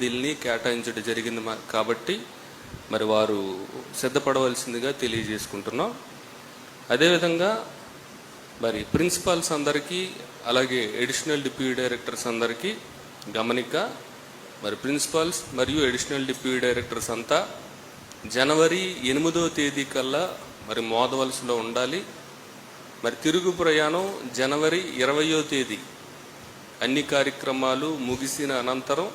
దీన్ని కేటాయించడం జరిగింది కాబట్టి మరి వారు సిద్ధపడవలసిందిగా తెలియజేసుకుంటున్నాం. అదేవిధంగా మరి ప్రిన్సిపాల్స్ అందరికీ అలాగే అడిషనల్ డిప్యూటీ డైరెక్టర్స్ అందరికీ గమనిక, మరి ప్రిన్సిపాల్స్ మరియు అడిషనల్ డిప్యూటీ డైరెక్టర్స్ అంతా జనవరి 8వ తేదీ కల్లా మరి మోదవలసలో ఉండాలి. మరి తిరుగు ప్రయాణం జనవరి 20వ తేదీ అన్ని కార్యక్రమాలు ముగిసిన అనంతరం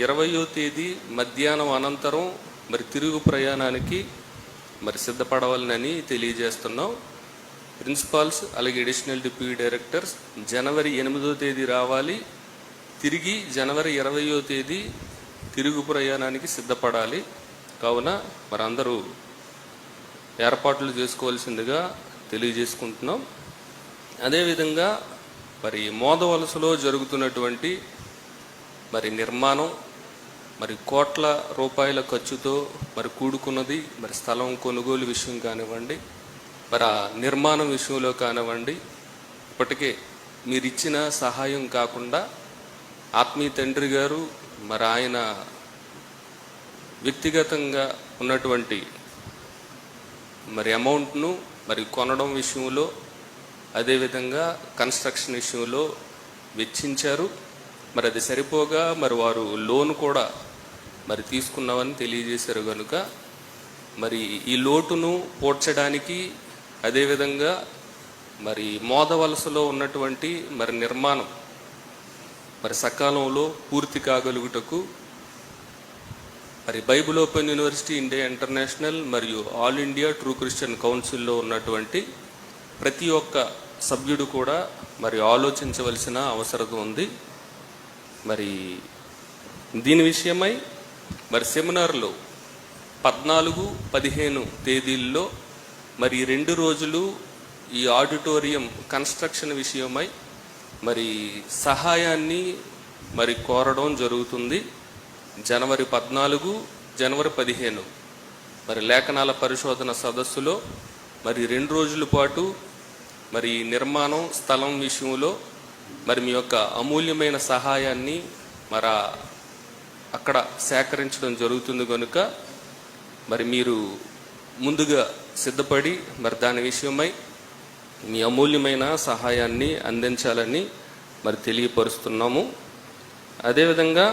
20వ తేదీ మధ్యాహ్నం అనంతరం మరి తిరుగు ప్రయాణానికి మరి సిద్ధపడవాలని తెలియజేస్తున్నాం. ప్రిన్సిపాల్స్ అలాగే అడిషనల్ డిప్యూటీ డైరెక్టర్స్ జనవరి 8వ తేదీ రావాలి, తిరిగి జనవరి 20వ తేదీ తిరుగు ప్రయాణానికి సిద్ధపడాలి. కావున మరి అందరూ ఏర్పాట్లు చేసుకోవాల్సిందిగా తెలియజేసుకుంటున్నాం. అదేవిధంగా మరి మోదవలసలో జరుగుతున్నటువంటి మరి నిర్మాణం మరి కోట్ల రూపాయల ఖర్చుతో మరి కూడుకున్నది. మరి స్థలం కొనుగోలు విషయం కానివ్వండి, మరి ఆ నిర్మాణం విషయంలో కానివ్వండి, ఇప్పటికే మీరు ఇచ్చిన సహాయం కాకుండా ఆత్మీయ తండ్రి గారు మరి ఆయన వ్యక్తిగతంగా ఉన్నటువంటి మరి అమౌంట్ను మరి కొనడం విషయంలో, అదేవిధంగా కన్స్ట్రక్షన్ విషయంలో వెచ్చించారు. మరి అది సరిపోగా మరి వారు లోన్ కూడా మరి తీసుకున్నామని తెలియజేశారు. కనుక మరి ఈ లోటును పూడ్చడానికి, అదేవిధంగా మరి మోదవలసలో ఉన్నటువంటి మరి నిర్మాణం మరి సకాలంలో పూర్తి కాగలుగుటకు మరి Bible open university India international మరియు ఆల్ ఇండియా ట్రూ క్రిస్టియన్ కౌన్సిల్లో ఉన్నటువంటి ప్రతి ఒక్క సభ్యుడు కూడా మరి ఆలోచించవలసిన అవసరం ఉంది. మరి దీని విషయమై మరి సెమినార్లో 14, 15 తేదీల్లో మరి 2 రోజులు ఈ ఆడిటోరియం కన్స్ట్రక్షన్ విషయమై మరి సహాయాన్ని మరి కోరడం జరుగుతుంది. జనవరి 14, జనవరి 15 మరి లేఖనాల పరిశోధన సదస్సులో మరి 2 రోజుల పాటు మరి నిర్మాణం స్థలం విషయంలో మరి మీ యొక్క అమూల్యమైన సహాయాన్ని మరి అక్కడ సేకరించడం జరుగుతుంది. కనుక మరి మీరు ముందుగా సిద్ధపడి మరి దాని విషయమై మీ అమూల్యమైన సహాయాన్ని అందించాలని మరి తెలియపరుస్తున్నాము. అదేవిధంగా